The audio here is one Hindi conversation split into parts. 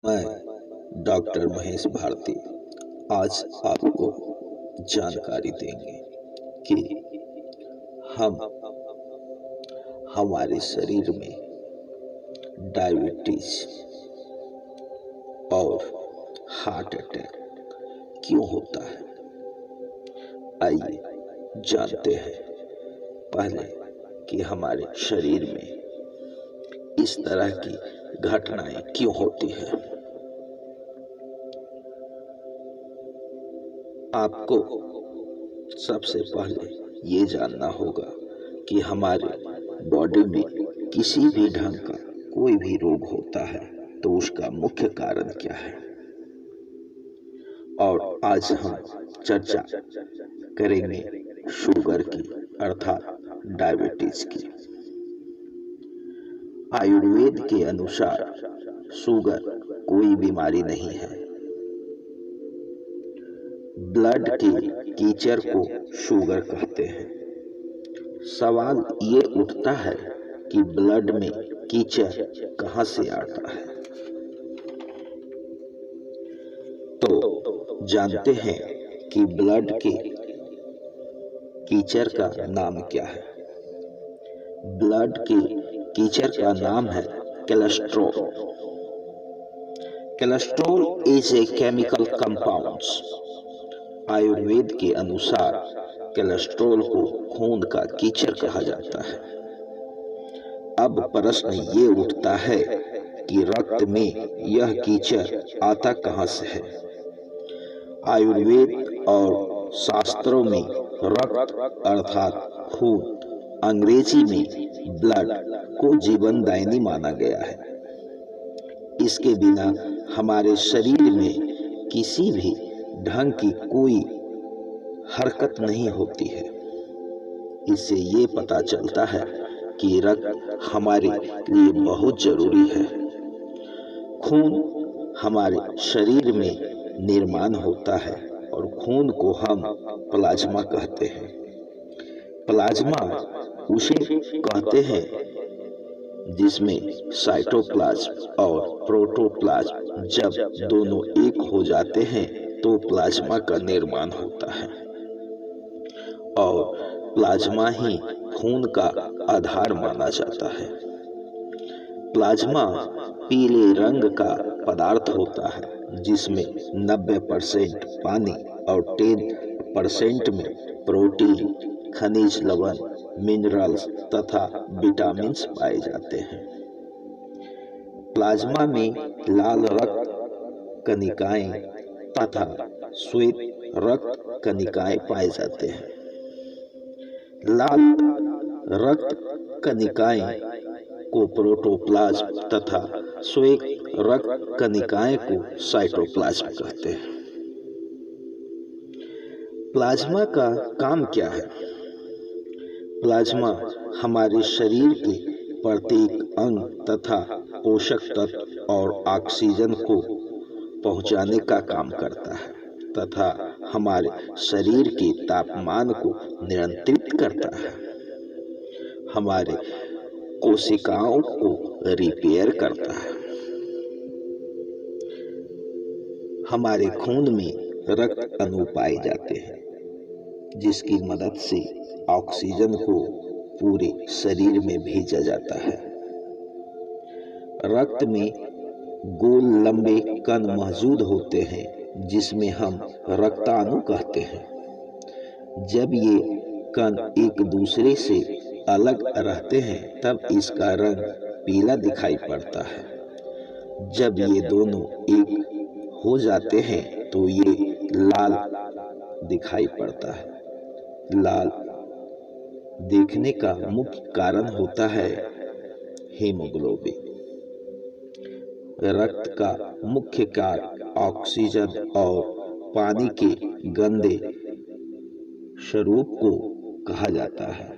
मैं डॉक्टर महेश भारती आज आपको जानकारी देंगे कि हम हमारे शरीर में डायबिटीज और हार्ट अटैक क्यों होता है। आइए जानते हैं पहले कि हमारे शरीर में इस तरह की घटनाएं क्यों होती है। आपको सबसे पहले ये जानना होगा कि हमारे बॉडी में किसी भी ढंग का कोई भी रोग होता है तो उसका मुख्य कारण क्या है। और आज हम चर्चा करेंगे शुगर की अर्थात डायबिटीज की। आयुर्वेद के अनुसार शुगर कोई बीमारी नहीं है। ब्लड के कीचड़ को शुगर कहते हैं। सवाल ये उठता है कि ब्लड में कीचड़ कहां से आता है। तो जानते हैं कि ब्लड के कीचड़ का नाम क्या है। ब्लड के कीचड़ का नाम है cholesterol. Cholesterol is a chemical compounds. Ayurveda के अनुसार कोलेस्ट्रॉल को खून का कीचड़ कहा जाता है। अब प्रश्न ये उठता है कि रक्त में यह कीचड़ आता कहां से है। आयुर्वेद और शास्त्रों में रक्त अर्थात खून अंग्रेजी में ब्लड को जीवनदायिनी माना गया है। इसके बिना हमारे शरीर में किसी भी ढंग की कोई हरकत नहीं होती है। इससे ये पता चलता है कि रक्त हमारे लिए बहुत जरूरी है। खून हमारे शरीर में निर्माण होता है और खून को हम प्लाज्मा कहते हैं। प्लाज्मा उसे कहते हैं जिसमें साइटोप्लाज्म और प्रोटोप्लाज्म जब दोनों एक हो जाते हैं तो प्लाज्मा का निर्माण होता है और प्लाज्मा ही खून का आधार माना जाता है। प्लाज्मा पीले रंग का पदार्थ होता है जिसमें 90% पानी और 10% में प्रोटीन, खनिज लवण, मिनरल्स तथा विटामिन्स पाए जाते हैं। प्लाज्मा में लाल रक्त कणिकाएं तथा श्वेत रक्त कणिकाएं पाए जाते हैं। लाल रक्त कणिकाएं को प्रोटोप्लाज्म तथा श्वेत रक्त कणिकाएं को साइटोप्लाज्म कहते हैं। प्लाज्मा का काम क्या है। प्लाज्मा हमारे शरीर के प्रत्येक अंग तथा पोषक तत्व और ऑक्सीजन को पहुंचाने का काम करता है तथा हमारे शरीर के तापमान को नियंत्रित करता है। हमारे कोशिकाओं को रिपेयर करता है। हमारे खून में रक्त अणु पाए जाते हैं जिसकी मदद से ऑक्सीजन को पूरे शरीर में भेजा जाता है। रक्त में गोल लंबे कण मौजूद होते हैं जिसमें हम रक्ताणु कहते हैं। जब ये कण एक दूसरे से अलग रहते हैं तब इसका रंग पीला दिखाई पड़ता है। जब ये दोनों एक हो जाते हैं तो ये लाल दिखाई पड़ता है। लाल देखने का मुख्य कारण होता है हीमोग्लोबिन। रक्त का मुख्य कार्य ऑक्सीजन और पानी के गंदे स्वरूप को कहा जाता है।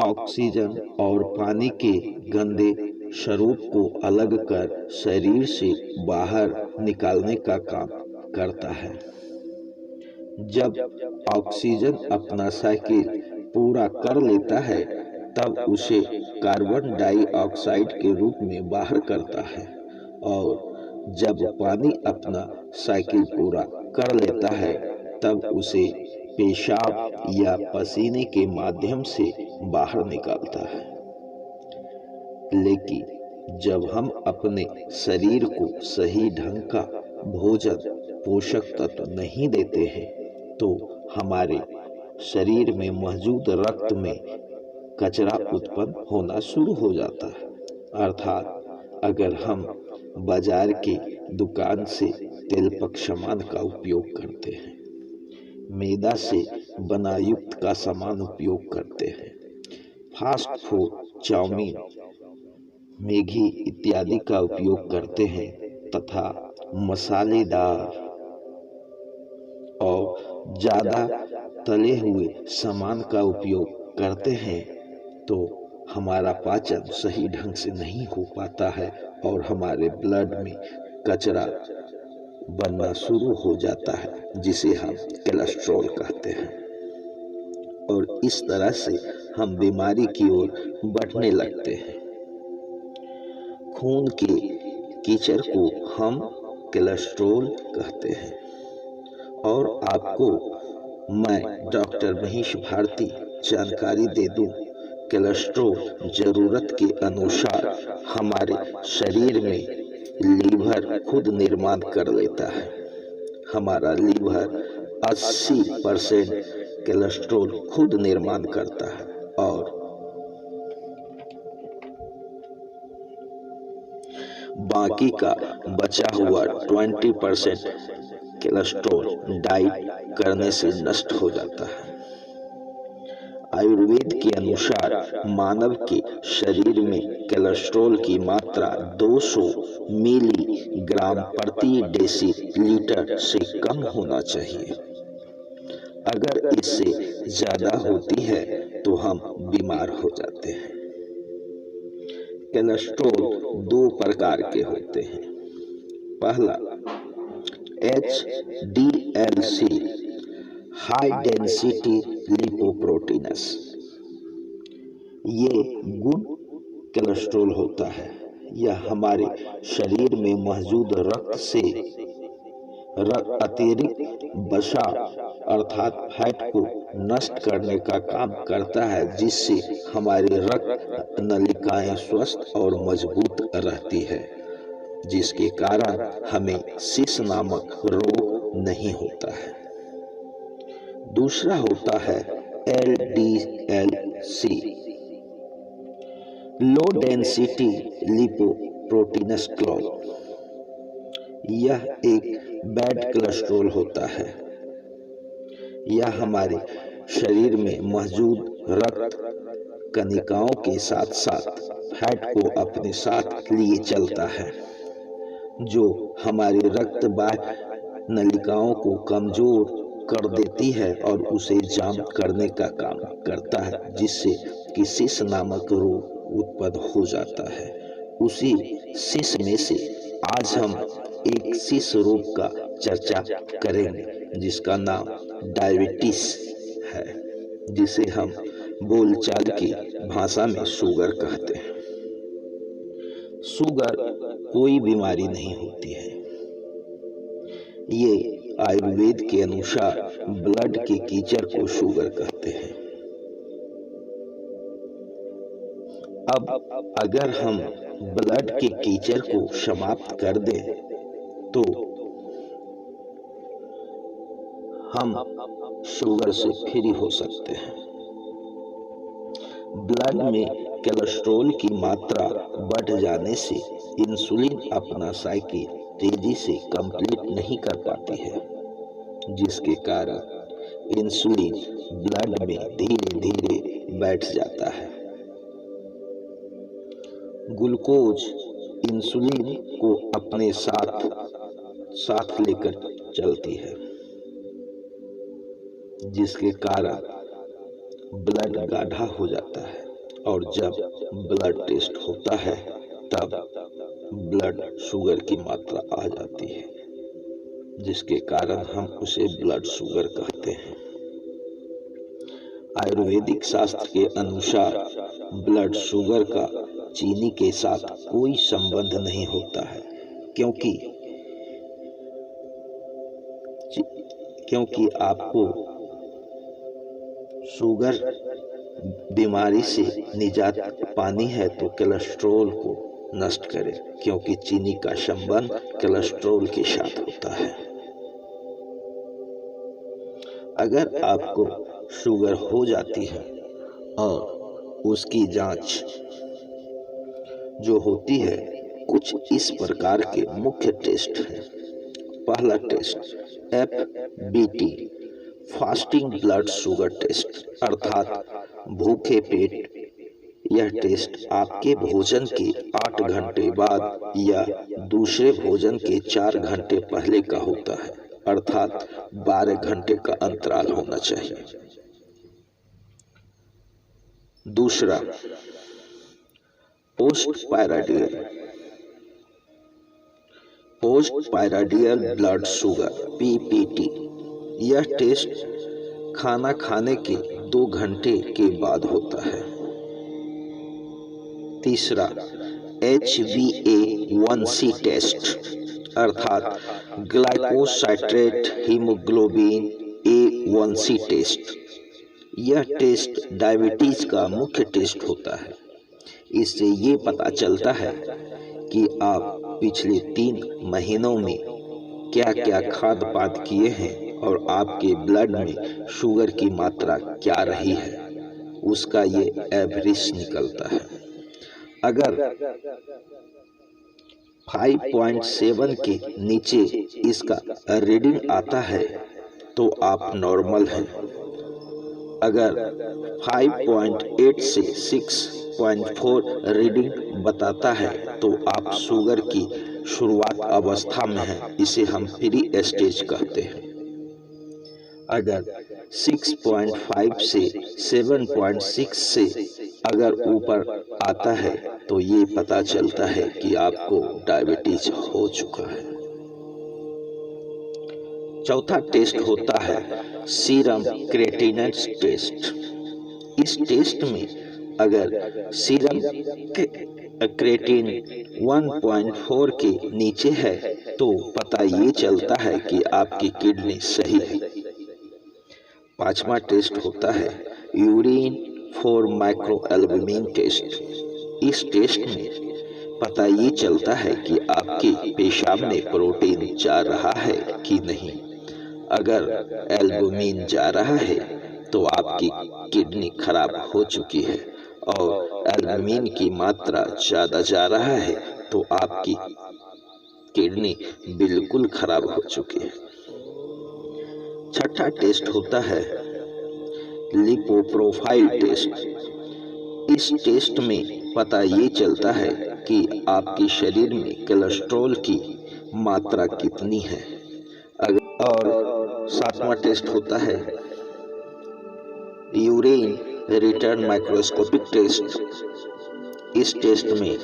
ऑक्सीजन और पानी के गंदे स्वरूप को अलग कर शरीर से बाहर निकालने का काम करता है। जब ऑक्सीजन अपना साइकिल पूरा कर लेता है तब उसे कार्बन डाइऑक्साइड के रूप में बाहर करता है, और जब पानी अपना साइकिल पूरा कर लेता है तब उसे पेशाब या पसीने के माध्यम से बाहर निकालता है। लेकिन जब हम अपने शरीर को सही ढंग का भोजन, पोषक तत्व नहीं देते हैं तो हमारे शरीर में मौजूद रक्त में कचरा उत्पन्न होना शुरू हो जाता है। अर्थात अगर हम बाजार की दुकान से तेलपक सामान का उपयोग करते हैं, मैदा से बना युक्त का सामान उपयोग करते हैं, फास्ट फूड, चाउमीन, मैगी इत्यादि का उपयोग करते हैं तथा मसालेदार और ज़्यादा तले हुए सामान का उपयोग करते हैं तो हमारा पाचन सही ढंग से नहीं हो पाता है और हमारे ब्लड में कचरा बनना शुरू हो जाता है, जिसे हम कोलेस्ट्रॉल कहते हैं। और इस तरह से हम बीमारी की ओर बढ़ने लगते हैं। खून के कीचड़ को हम कोलेस्ट्रॉल कहते हैं। और आपको मैं डॉक्टर महेश भारती जानकारी दे दूं, कोलेस्ट्रॉल जरूरत के अनुसार हमारे शरीर में लीवर खुद निर्माण कर लेता है। हमारा लीवर 80% कोलेस्ट्रॉल खुद निर्माण करता है और बाकी का बचा हुआ 20% कोलेस्ट्रॉल डाइट करने से नष्ट हो जाता है। आयुर्वेद के अनुसार मानव के शरीर में कोलेस्ट्रॉल की मात्रा 200 मिलीग्राम प्रति डेसीलीटर से कम होना चाहिए। अगर इससे ज्यादा होती है तो हम बीमार हो जाते हैं। कोलेस्ट्रॉल 2 प्रकार के होते हैं। पहला HDLC, हाई डेंसिटी लिपोप्रोटीनस। ये गुड कोलेस्ट्रॉल होता है। यह हमारे शरीर में मौजूद रक्त से अतिरिक्त वसा अर्थात फैट को नष्ट करने का काम करता है, जिससे हमारी रक्त नलिकाएं स्वस्थ और मजबूत रहती है, जिसके कारण हमें सिस नामक रोग नहीं होता है। दूसरा होता है LDLC, लो डेंसिटी लिपोप्रोटीनस क्लॉल। यह एक बैड कोलेस्ट्रॉल होता है। यह हमारे शरीर में मौजूद रक्त कणिकाओं के साथ साथ फैट को अपने साथ लिए चलता है, जो हमारी रक्त वाहिनी नलिकाओं को कमजोर कर देती है और उसे जाम करने का काम करता है, जिससे कि सिस नामक रोग उत्पन्न हो जाता है। उसी सिस में से आज हम एक सिस रोग का चर्चा करेंगे, जिसका नाम डायबिटीज है, जिसे हम बोलचाल की भाषा में शुगर कहते हैं। शुगर कोई बीमारी नहीं होती है। ये आयुर्वेद के अनुसार ब्लड के कीचड़ को शुगर कहते हैं। अब अगर हम ब्लड के कीचड़ को समाप्त कर दें तो हम शुगर से फ्री हो सकते हैं। ब्लड में कोलेस्ट्रॉल की मात्रा बढ़ जाने से इंसुलिन अपना साइकिल तेजी से कंप्लीट नहीं कर पाती है, जिसके कारण इंसुलिन ब्लड में धीरे धीरे बैठ जाता है। ग्लूकोज इंसुलिन को अपने साथ लेकर चलती है, जिसके कारण ब्लड गाढ़ा हो जाता है और जब ब्लड टेस्ट होता है तब ब्लड शुगर की मात्रा आ जाती है, जिसके कारण हम उसे ब्लड शुगर कहते हैं। आयुर्वेदिक शास्त्र के अनुसार ब्लड शुगर का चीनी के साथ कोई संबंध नहीं होता है, क्योंकि आपको शुगर बीमारी से निजात पानी है तो कोलेस्ट्रॉल को नष्ट करें, क्योंकि चीनी का संबंध कोलेस्ट्रॉल के साथ होता है। अगर आपको शुगर हो जाती है और उसकी जांच जो होती है, कुछ इस प्रकार के मुख्य टेस्ट हैं। पहला test FBT fasting blood sugar test, अर्थात भूखे पेट। यह टेस्ट आपके भोजन के 8 घंटे बाद या दूसरे भोजन के 4 घंटे पहले का होता है, अर्थात 12 घंटे का अंतराल होना चाहिए। दूसरा पोस्ट पायराडियल ब्लड शुगर PPT। यह टेस्ट खाना खाने के 2 घंटे के बाद होता है। तीसरा HbA1c टेस्ट, अर्थात ग्लाइकोसाइलेटेड हीमोग्लोबिन A1c टेस्ट। यह टेस्ट डायबिटीज का मुख्य टेस्ट होता है। इससे ये पता चलता है कि आप पिछले 3 महीनों में क्या क्या खाद्य पान किए हैं और आपके ब्लड में शुगर की मात्रा क्या रही है, उसका ये एवरेज निकलता है। अगर 5.7 के नीचे इसका रीडिंग आता है तो आप नॉर्मल हैं। अगर 5.8 से 6.4 रीडिंग बताता है तो आप शुगर की शुरुआत अवस्था में हैं, इसे हम प्री स्टेज कहते हैं। अगर 6.5 से 7.6 से अगर ऊपर आता है तो ये पता चलता है कि आपको डायबिटीज हो चुका है। चौथा टेस्ट होता है सीरम क्रिएटिनिन टेस्ट। इस टेस्ट में अगर सीरम क्रिएटिन 1.4 के नीचे है तो पता ये चलता है कि आपकी किडनी सही है। पांचवा टेस्ट होता है यूरिन फॉर माइक्रोएल्बुमिन टेस्ट। इस टेस्ट में पता ये चलता है कि आपके पेशाब में प्रोटीन जा रहा है कि नहीं। अगर एल्बुमिन जा रहा है तो आपकी किडनी खराब हो चुकी है, और एल्बुमिन की मात्रा ज़्यादा जा रहा है तो आपकी किडनी बिल्कुल खराब हो चुकी है। छठा टेस्ट होता है लिपोप्रोफाइल टेस्ट। इस टेस्ट में पता ये चलता है कि आपके शरीर में कोलेस्ट्रॉल की मात्रा कितनी है। और सातवां टेस्ट होता है यूरिन रिटर्न माइक्रोस्कोपिक टेस्ट। इस टेस्ट में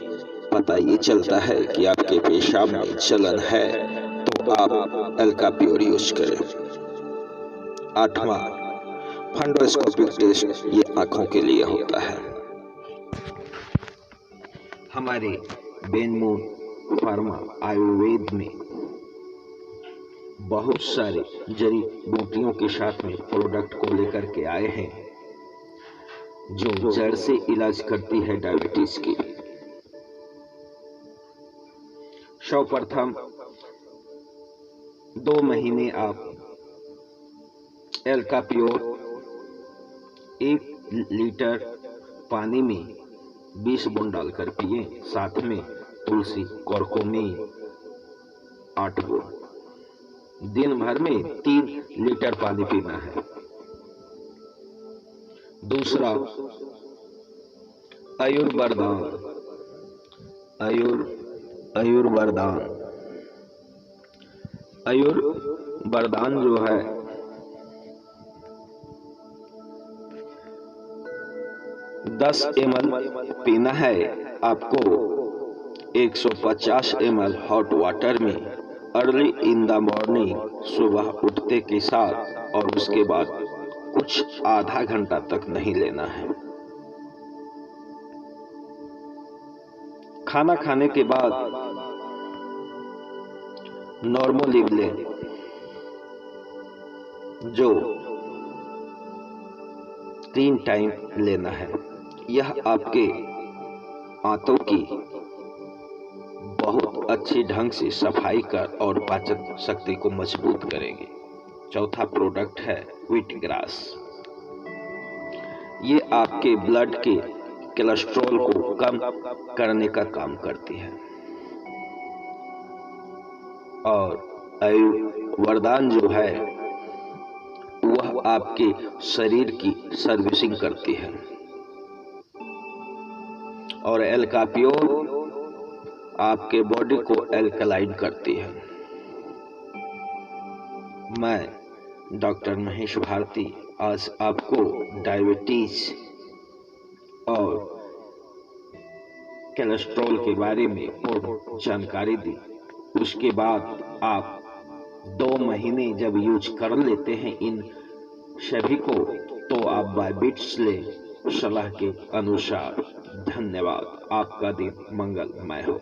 पता ये चलता है कि आपके पेशाब में जलन है तो आप एल्काप्योर यूज करें। आठवां फंडोस्कोपिक टेस्ट, ये आंखों के लिए होता है। हमारे बेनमून फार्मा आयुर्वेद में बहुत सारे जड़ी बूटियों के साथ में प्रोडक्ट को लेकर के आए हैं जो जड़ से इलाज करती है डायबिटीज की। सर्वप्रथम 2 महीने आप एल्काप्योर 1 लीटर पानी में 20 बूंद डालकर पिए। साथ में तुलसी करकुमिन 8 बूंद। दिन भर में 3 लीटर पानी पीना है। दूसरा आयुर्वरदान जो है 10 ml पीना है आपको। 150 ml हॉट वाटर में अर्ली इन द मॉर्निंग, सुबह उठते के साथ, और उसके बाद कुछ आधा घंटा तक नहीं लेना है। खाना खाने के बाद नॉर्मोलिव लें, जो 3 टाइम लेना है। यह आपके आंतों की बहुत अच्छी ढंग से सफाई कर और पाचन शक्ति को मजबूत करेगी। चौथा प्रोडक्ट है व्हीट ग्रास। ये आपके ब्लड के कोलेस्ट्रॉल को कम करने का काम करती है और आयुर्वेदान जो है वह आपके शरीर की सर्विसिंग करती है। और एल्काप्योर आपके बॉडी को एल्कलाइन करती है। मैं डॉक्टर महेश भारती आज आपको डायबिटीज और कोलेस्ट्रॉल के बारे में पूर्ण जानकारी दी। उसके बाद आप 2 महीने जब यूज कर लेते हैं इन सभी को, तो आप बायबिट्स ले सलाह के अनुसार। धन्यवाद। आपका दिन मंगलमय हो।